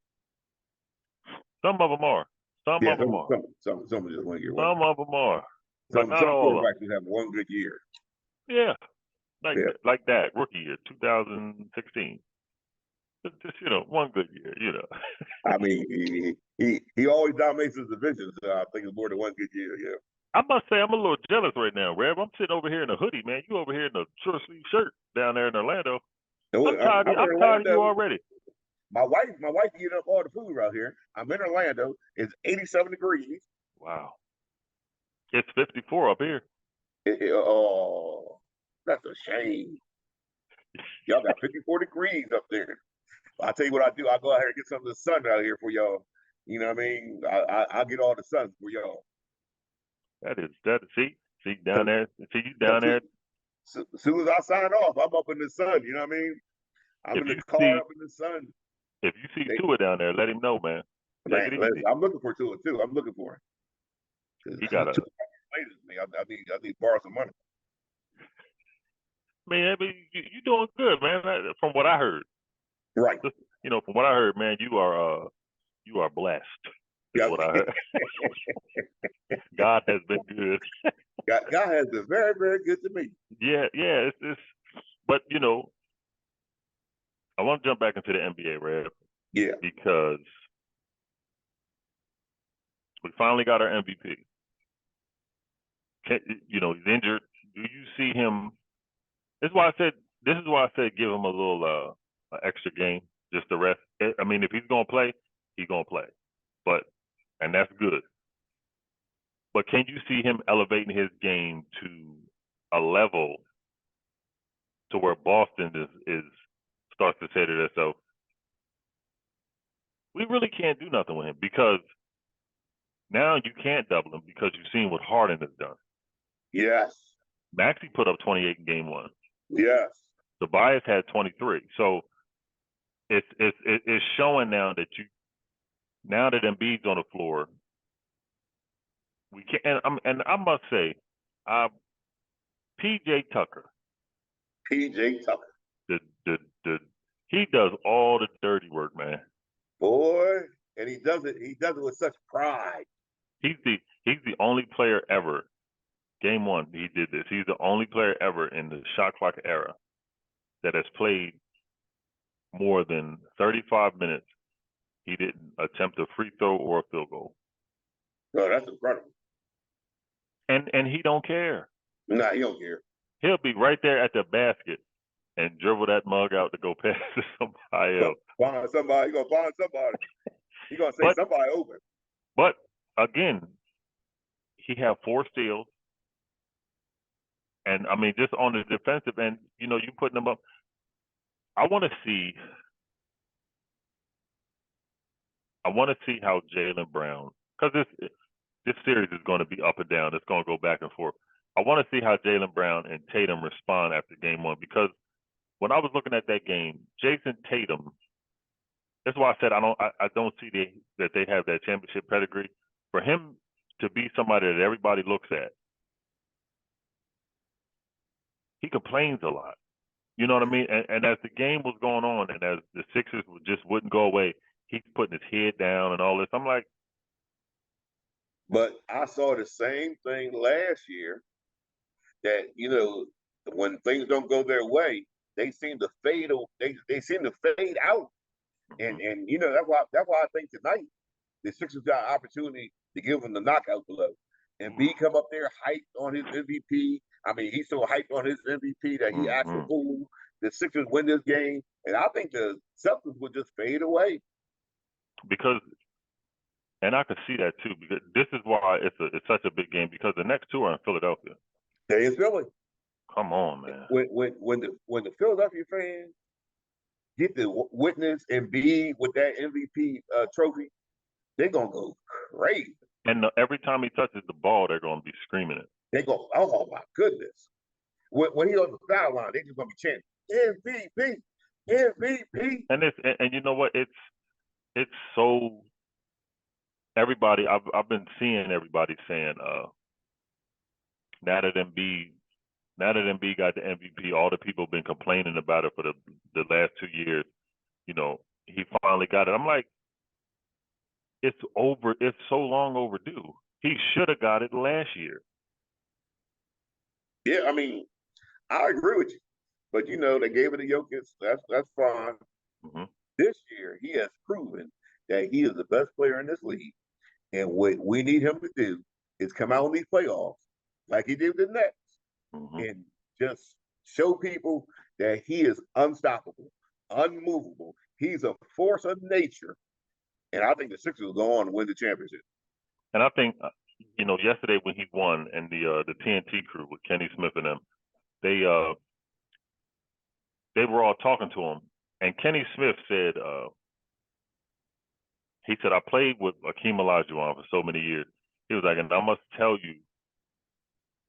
Some of them are. Some of them are. Some just 1-year wonder. Some of them are. Some not all quarterbacks just have one good year. Yeah. Like that rookie year, 2016. Just one good year. I mean, he always dominates his division. So I think it's more than one good year. Yeah. I must say, I'm a little jealous right now, Rev. I'm sitting over here in a hoodie, man. You over here in a short sleeve shirt down there in Orlando. I'm tired of you already. My wife eating up all the food out here. I'm in Orlando. It's 87 degrees. Wow. It's 54 up here. Oh, that's a shame. Y'all got 54 degrees up there. I'll tell you what I do. I'll go out here and get some of the sun out here for y'all. You know what I mean? I'll get all the sun for y'all. See down there. See you down there. As soon as I sign off, I'm up in the sun. You know what I mean? I'm in the car up in the sun. If you see Tua down there, let him know, man. I'm looking for Tua too. I'm looking for him. He got a. I need to borrow some money. Man, you doing good, man. From what I heard. Right. From what I heard, man, you are blessed. That's what I heard. God has been good. God has been very, very good to me. Yeah. But I want to jump back into the NBA, Rev. Yeah. Because we finally got our MVP. He's injured. Do you see him? This is why I said give him a little extra game, just the rest. I mean, if he's gonna play, he's gonna play. And that's good. But can you see him elevating his game to a level to where Boston is starts to say to themselves, we really can't do nothing with him, because now you can't double him because you've seen what Harden has done. Yes. Maxey put up 28 in game 1. Yes. Tobias had 23. So it's showing now that now that Embiid's on the floor, we can't. And I must say, PJ Tucker. He does all the dirty work, man. Boy, and he does it with such pride. He's the only player ever. Game 1, he did this. He's the only player ever in the shot clock era that has played more than 35 minutes, he didn't attempt a free throw or a field goal. No, that's incredible. And he don't care. Nah, he don't care. He'll be right there at the basket and dribble that mug out to go pass to somebody else. Find somebody. He gonna find somebody. He gonna say somebody open. But again, he had 4 steals. And I mean, just on the defensive end, you know, you putting them up. I want to see how Jaylen Brown, because this series is going to be up and down. It's going to go back and forth. I want to see how Jaylen Brown and Tatum respond after game 1, because when I was looking at that game, Jason Tatum, that's why I said I don't see that they have that championship pedigree. For him to be somebody that everybody looks at, he complains a lot. You know what I mean? And as the game was going on, and as the Sixers just wouldn't go away, he's putting his head down and all this. I'm like, but I saw the same thing last year. That, you know, when things don't go their way, they seem to fade. They seem to fade out. And you know, that's why I think tonight the Sixers got an opportunity to give him the knockout blow. And B come up there hyped on his MVP. I mean, he's so hyped on his MVP that he acts a fool. The Sixers win this game, and I think the Celtics would just fade away. Because, and I could see that too, because this is why it's such a big game, because the next 2 are in Philadelphia. They is Philly. Come on, man. When the Philadelphia fans get to witness and be with that MVP trophy, they're gonna go crazy. And every time he touches the ball, they're gonna be screaming it. They go, oh my goodness! When he's on the foul line, they're just gonna be chanting MVP, MVP. And you know what? It's so everybody. I've been seeing everybody saying now that Embiid got the MVP, all the people have been complaining about it for the last 2 years. You know, he finally got it. I'm like, it's over. It's so long overdue. He should have got it last year. Yeah, I mean, I agree with you. But, you know, they gave it to Jokic. That's fine. This year, he has proven that he is the best player in this league. And what we need him to do is come out in these playoffs like he did with the Nets and just show people that he is unstoppable, unmovable. He's a force of nature. And I think the Sixers will go on and win the championship. And I think, you know, yesterday when he won, and the TNT crew with Kenny Smith and them, they were all talking to him, and Kenny Smith said, he said, I played with Akeem Olajuwon for so many years. He was like, and I must tell you,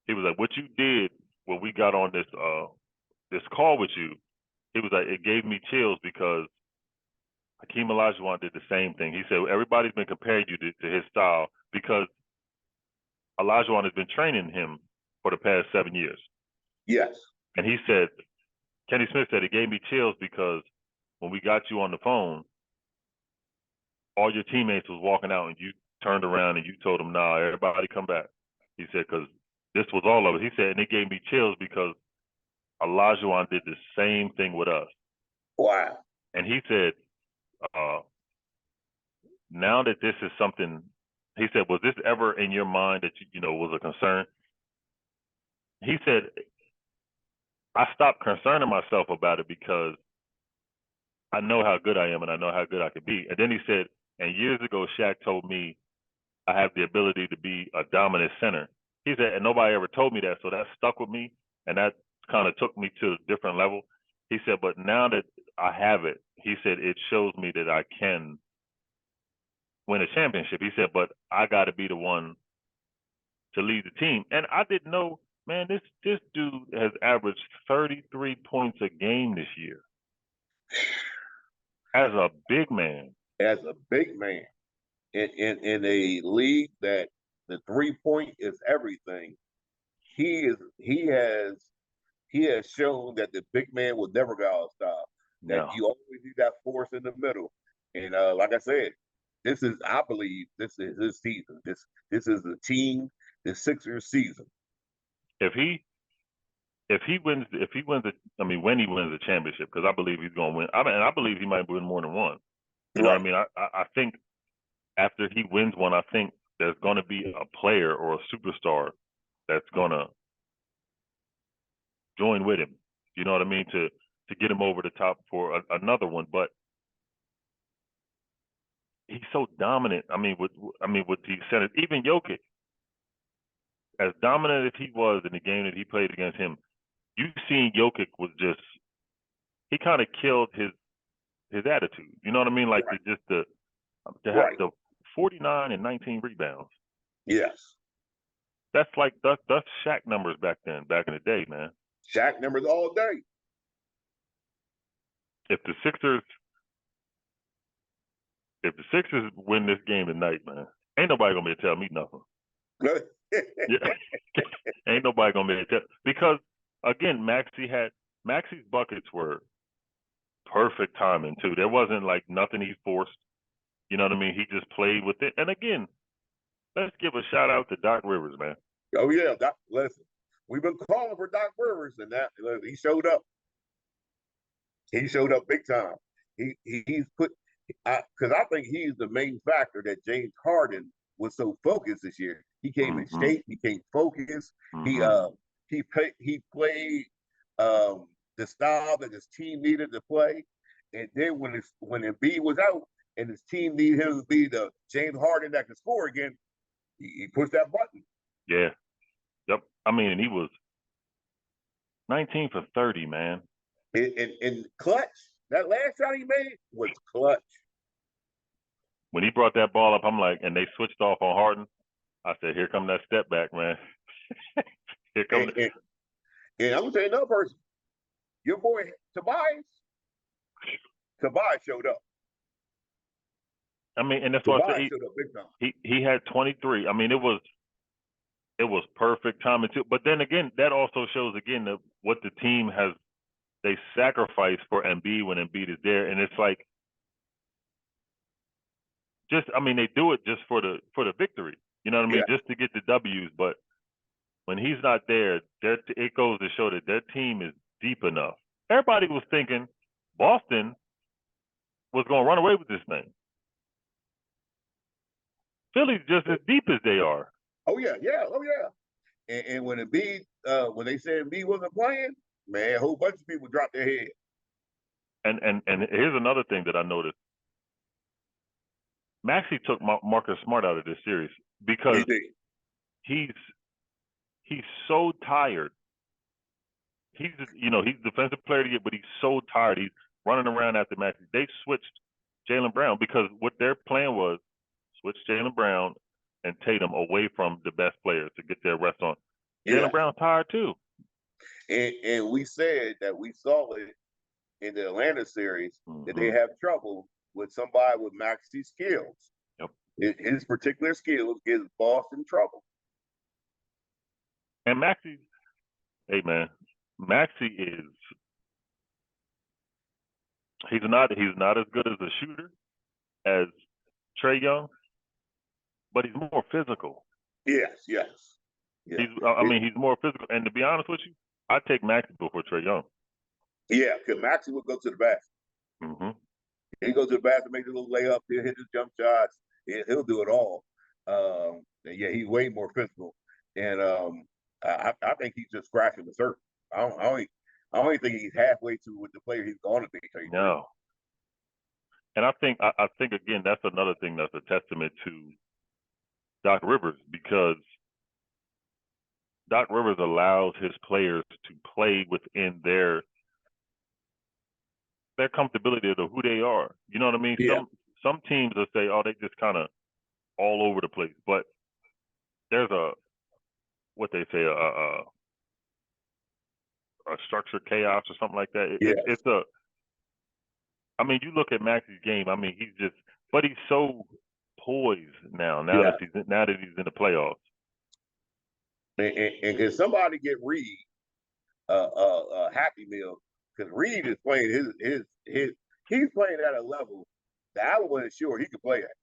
he was like, what you did when we got on this call with you, he was like, it gave me chills, because Akeem Olajuwon did the same thing. He said, everybody's been comparing you to his style because Olajuwon has been training him for the past 7 years. Yes. And he said, Kenny Smith said, it gave me chills because when we got you on the phone, all your teammates was walking out and you turned around and you told them, nah, everybody come back. He said, because this was all of it. He said, and it gave me chills because Olajuwon did the same thing with us. Wow. And he said, now that this is something, he said, was this ever in your mind that, you know, was a concern? He said, I stopped concerning myself about it because I know how good I am and I know how good I could be. And then he said, and years ago, Shaq told me I have the ability to be a dominant center. He said, and nobody ever told me that, so that stuck with me, and that kind of took me to a different level. He said, but now that I have it, he said, it shows me that I can win a championship. He said, but I got to be the one to lead the team. And I didn't know, man, this dude has averaged 33 points a game this year. As a big man. As a big man. In a league that the 3-point is everything, he has shown that the big man will never go out of style. That you always need that force in the middle. And like I said, I believe this is his season. This is the team, the Sixers season. If he if he wins, when he wins the championship, because I believe he's going to win. I believe he might win more than one. You know what I mean? I think after he wins one, I think there's going to be a player or a superstar that's going to join with him. You know what I mean? To get him over the top for another one. But he's so dominant. With the Senators, even Jokic, as dominant as he was in the game that he played against him, you seen Jokic was just, he kind of killed his attitude. You know what I mean? Like to have the 49 and 19 rebounds. Yes. That's Shaq numbers back in the day, man. Shaq numbers all day. If the Sixers win this game tonight, man, ain't nobody gonna be able to tell me nothing. Yeah. Ain't nobody gonna be able to tell, because again, Maxi's buckets were perfect timing too. There wasn't like nothing he forced. You know what I mean? He just played with it. And again, let's give a shout out to Doc Rivers, man. Oh yeah, Doc. Listen, we've been calling for Doc Rivers, and that he showed up. He showed up big time. He's put, because I think he's the main factor that James Harden was so focused this year. He came in shape. He came focused. He played the style that his team needed to play. And then when Embiid was out and his team needed him to be the James Harden that can score again, he pushed that button. Yeah. Yep. And he was 19 for 30, man. And clutch. That last shot he made was clutch. When he brought that ball up, I'm like, and they switched off on Harden, I said, here come that step back, man. Here comes and I'm gonna tell you another person. Your boy Tobias showed up. And that's what I said. Showed up big time. He had 23. It was perfect timing too. But then again, that also shows again what the team has. They sacrifice for Embiid when Embiid is there, and it's like, they do it just for the victory. You know what I mean? Just to get the W's. But when he's not there, it goes to show that their team is deep enough. Everybody was thinking Boston was going to run away with this thing. Philly's just as deep as they are. Oh yeah. And when Embiid, when they said Embiid wasn't playing, man, a whole bunch of people dropped their head. And here's another thing that I noticed. Maxey took Marcus Smart out of this series because he's so tired. He's defensive player of the year, but he's so tired. He's running around after Maxey. They switched Jaylen Brown because what their plan was, switch Jaylen Brown and Tatum away from the best players to get their rest on. Jaylen Brown tired too. And we said that we saw it in the Atlanta series that they have trouble with somebody with Maxey's skills. Yep. His particular skills gives Boston trouble. And Maxey is he's not as good as a shooter as Trae Young, but he's more physical. Yes. He's more physical. And to be honest with you, I'd take Maxey before Trae Young. Yeah, because Maxey will go to the basket. He goes to the basket, makes a little layup, he'll hit his jump shots, he'll do it all. He's way more physical. And I think he's just scratching the surface. I don't think he's halfway to with the player he's going to be. No. And I think again, that's another thing that's a testament to Doc Rivers, because Doc Rivers allows his players to play within their comfortability of who they are. You know what I mean? Yeah. Some teams will say, oh, they just kind of all over the place. But there's a structured chaos or something like that. It's you look at Maxey's game. But he's so poised now that he's in the playoffs. And can somebody get Reed a Happy Meal? Because Reed is playing he's playing at a level that I wasn't sure he could play at.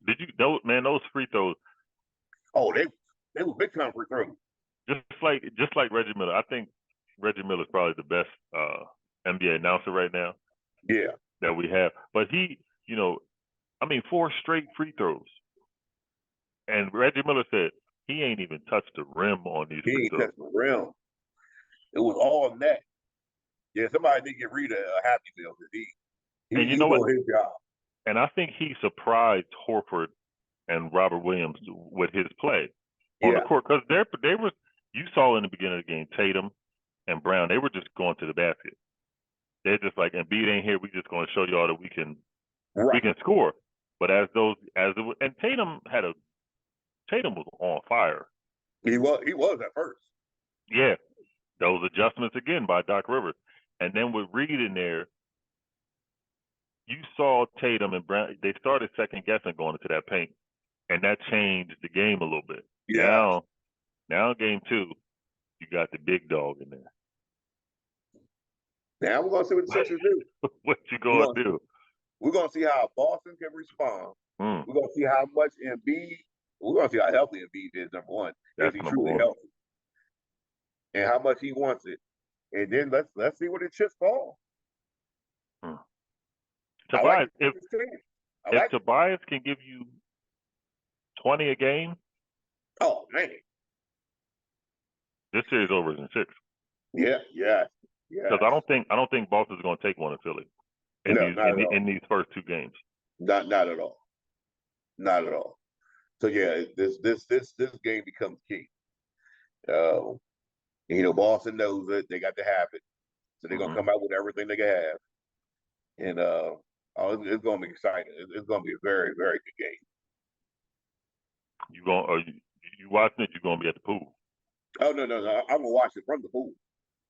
Did you know, man, those free throws? Oh, they were big time free throws. Just like Reggie Miller. I think Reggie Miller's probably the best NBA announcer right now. Yeah. That we have. But he, 4 straight free throws. And Reggie Miller said he ain't even touched the rim on these He free ain't throws. touched the rim. It was all net. Yeah, somebody did get rid of Happy Meal because he And you know what? doing his job. And I think he surprised Horford and Robert Williams with his play on the court, because they were, you saw in the beginning of the game, Tatum and Brown, they were just going to the basket. They're just like, Embiid ain't here, we just going to show y'all that we can score. But and Tatum was on fire. He was at first. Yeah, those adjustments again by Doc Rivers, and then with Reed in there, you saw Tatum and Brown. They started second guessing going into that paint, and that changed the game a little bit. Yeah. Now game 2, you got the big dog in there. Now we're gonna see what the Sixers do. What you gonna do? We're gonna see how Boston can respond. We're gonna see how much Embiid. We're gonna see how healthy Embiid is. Number one, is he truly healthy, and how much he wants it. And then let's see where the chips fall. Tobias, if Tobias can give you 20 a game, oh man, this series over in 6. Yeah. Because I don't think Boston's going to take one in Philly in these first 2 games. Not at all. Not at all. So yeah, this game becomes key. Boston knows it. They got to have it, so they're gonna come out with everything they can have. And it's gonna be exciting. It's gonna be a very, very good game. You watching it? You're gonna be at the pool? Oh no! I'm gonna watch it from the pool.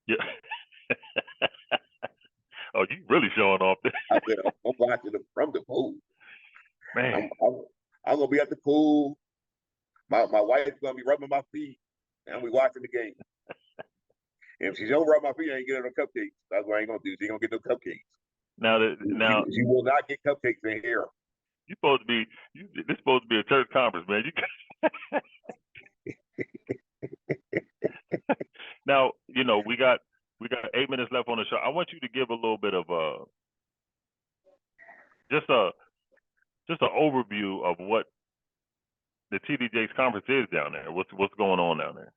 Yeah. Oh, you really showing off there. I said, I'm watching it from the pool. Man, I'm gonna be at the pool. My wife's gonna be rubbing my feet, and I'll be watching the game. And if she don't rub my feet, I ain't getting no cupcakes. That's what I ain't gonna do. She ain't gonna get no cupcakes. Now she will not get cupcakes in here. This supposed to be a church conference, man. Now, we got 8 minutes left on the show. I want you to give a little bit of just an overview of what the TDJ's conference is down there. What's going on down there?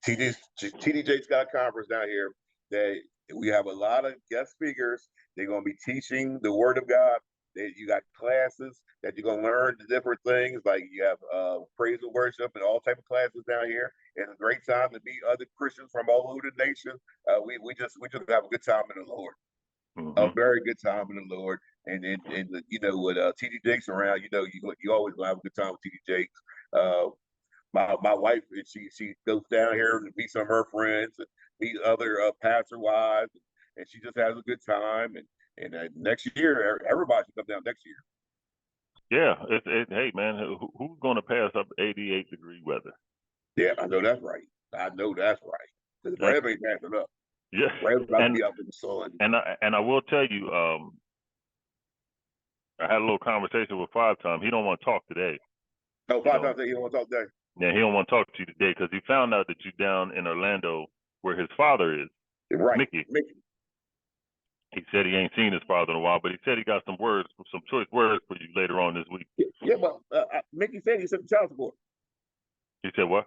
TDJ's got a conference down here that we have a lot of guest speakers. They're going to be teaching the Word of God. You got classes that you're going to learn the different things. Like you have praise and worship and all type of classes down here. It's a great time to meet other Christians from all over the nation. We just have a good time in the Lord. A very good time in the Lord. And with TD Jakes around, you always gonna have a good time with TD Jakes. My wife, she goes down here to meet some of her friends and meet other pastor wives, and she just has a good time. And next year, everybody should come down next year. Yeah, hey man, who's gonna pass up 88-degree weather? Yeah, I know that's right. Because Rev ain't passing up. Yeah, Rev's about to be up in the sun. And I will tell you, I had a little conversation with 5 Time. He don't want to talk today. Oh, 5 Time said he don't want to talk today. Yeah, he don't want to talk to you today because he found out that you're down in Orlando where his father is. Right, Mickey. He said he ain't seen his father in a while, but he said he got some choice words for you later on this week. Yeah, but Mickey said he sent the child support. He said what?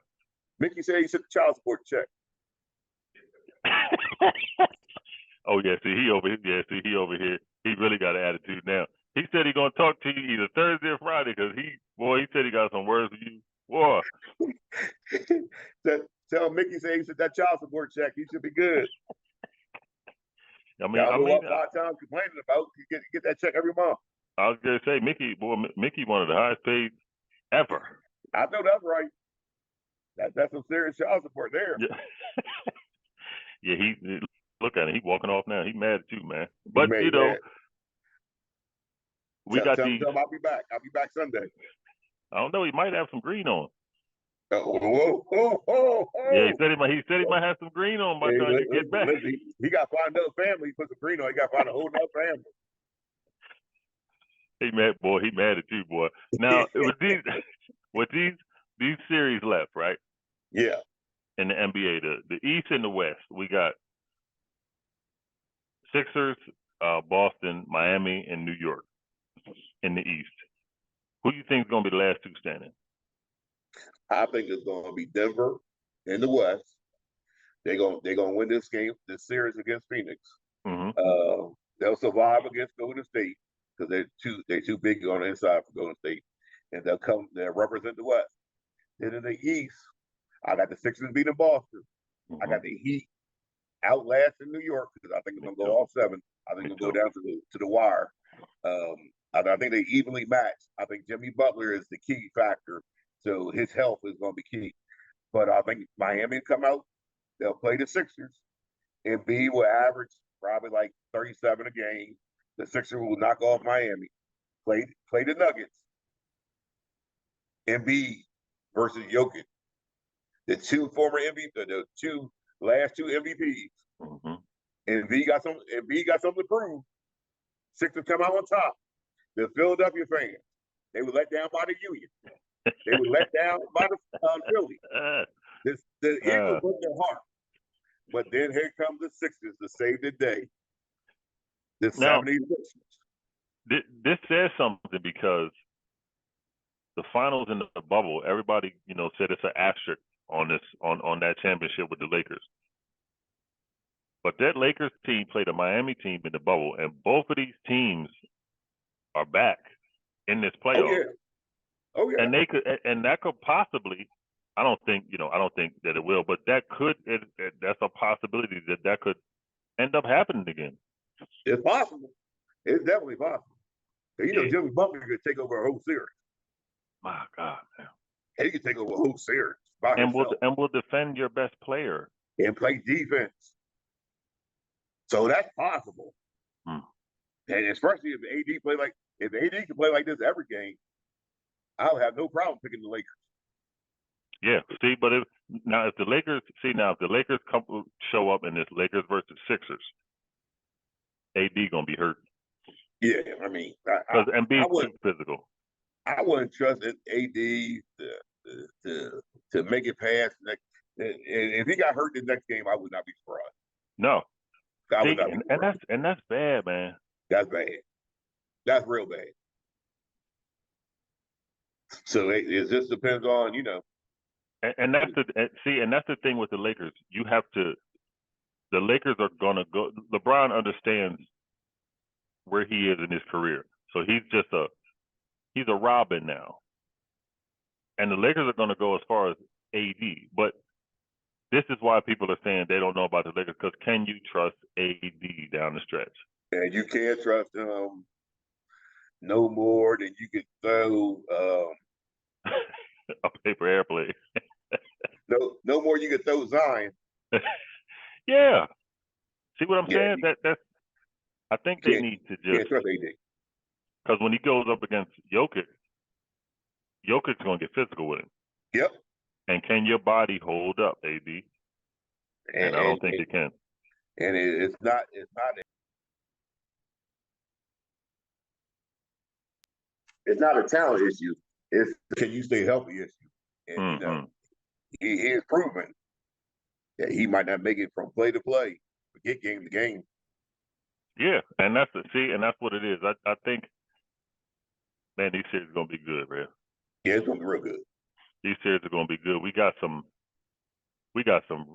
Mickey said he sent the child support check. Oh yeah, see he over here. He really got an attitude now. He said he gonna talk to you either Thursday or Friday because he said he got some words for you. Boy. Tell Mickey said he sent that child support check. He should be good. I mean, what 5 Time complaining about? You get that check every month. I was gonna say Mickey one of the highest paid ever. I know that's right. That's some serious child support there. Yeah. Yeah, he look at him. He walking off now. He mad at you, man. But we got tell him I'll be back. I'll be back Sunday. I don't know. He might have some green on. Whoa. Yeah, he said he might have some green on by the time you get back. He got to find another family. He put some green on. He got to find a whole other family. He mad at you, boy. Now with these series left, right? Yeah. In the NBA, the East and the West, we got Sixers, Boston, Miami, and New York in the East. Who do you think is going to be the last two standing? I think it's going to be Denver in the West. They're gonna win this series against Phoenix. Mm-hmm. They'll survive against Golden State because they're too big on the inside for Golden State, and they'll represent the West. Then in the East, I got the Sixers beating Boston. Mm-hmm. I got the Heat outlasting New York because I think it's gonna go all seven. I think it'll go down to the wire. I think they evenly match. I think Jimmy Butler is the key factor, so his health is gonna be key. But I think Miami come out. They'll play the Sixers. Embiid will average probably like 37 a game. The Sixers will knock off Miami. Play the Nuggets. Embiid versus Jokic. The two former MVP, the last two MVPs. Mm-hmm. Embiid got something to prove. Sixers come out on top. The Philadelphia fans, they were let down by the Union. They were let down by the Philly. The Eagles broke their heart. But then here comes the Sixers to save the day. The 76ers. This says something because the finals in the bubble, everybody, said it's an asterisk on that championship with the Lakers. But that Lakers team played a Miami team in the bubble, and both of these teams are back in this playoff. Oh yeah. And that could possibly, I don't think that it will, but that's a possibility that could end up happening again. It's possible. It's definitely possible. Jimmy Butler could take over a whole series. My God, man. He could take over a whole series by himself. And will defend your best player. And play defense. So that's possible. And especially if AD can play like this every game, I'll have no problem picking the Lakers. Yeah, see, but if the Lakers show up in this Lakers versus Sixers, AD gonna be hurt. Yeah, I mean, because Embiid's too physical. I wouldn't trust AD to make it past next. If he got hurt the next game, I would not be surprised. No, I would not be surprised. And that's bad, man. That's bad. That's real bad. So it just depends on And that's the thing with the Lakers. The Lakers are gonna go. LeBron understands where he is in his career, so he's a Robin now. And the Lakers are gonna go as far as AD, but this is why people are saying they don't know about the Lakers, because can you trust AD down the stretch? And you can't trust him no more than you could throw a paper airplane. No more you could throw Zion. Yeah. See what I'm saying? That's. I think they need to just. Because when he goes up against Jokic, Jokic's gonna get physical with him. Yep. And can your body hold up, AD? And I don't think it can. And it's not. It's not a talent issue. It's can you stay healthy issue. And he is proven that he might not make it from play to play, but get game to game. Yeah, and that's what it is. I think, man, these series are gonna be good, Rev. Yeah, it's gonna be real good. These series are gonna be good. We got some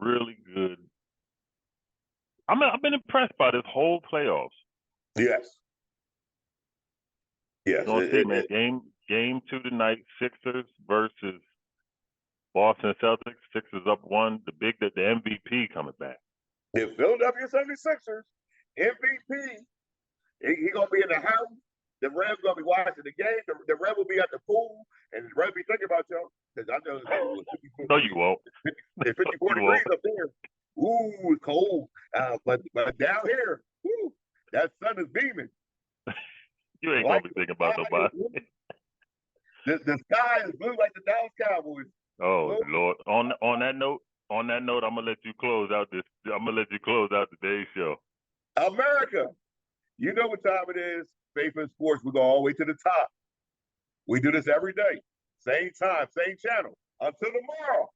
really good. I've been impressed by this whole playoffs. Yes. Yes. We're gonna see, man. Game 2 tonight, Sixers versus Boston Celtics. Sixers up 1. The MVP coming back. The Philadelphia 76ers MVP. He gonna be in the house. The Revs gonna be watching the game. The Rev will be at the pool, and the Rev be thinking about y'all. Because I know it's no, you won't. It's 54 degrees up there. Ooh, it's cold. But down here, that sun is beaming. You ain't gonna be thinking about nobody. The sky is blue like the Dallas Cowboys. Oh Lord! On that note, I'm gonna let you close out today's show. America, you know what time it is. Faith in Sports. We go all the way to the top. We do this every day, same time, same channel. Until tomorrow.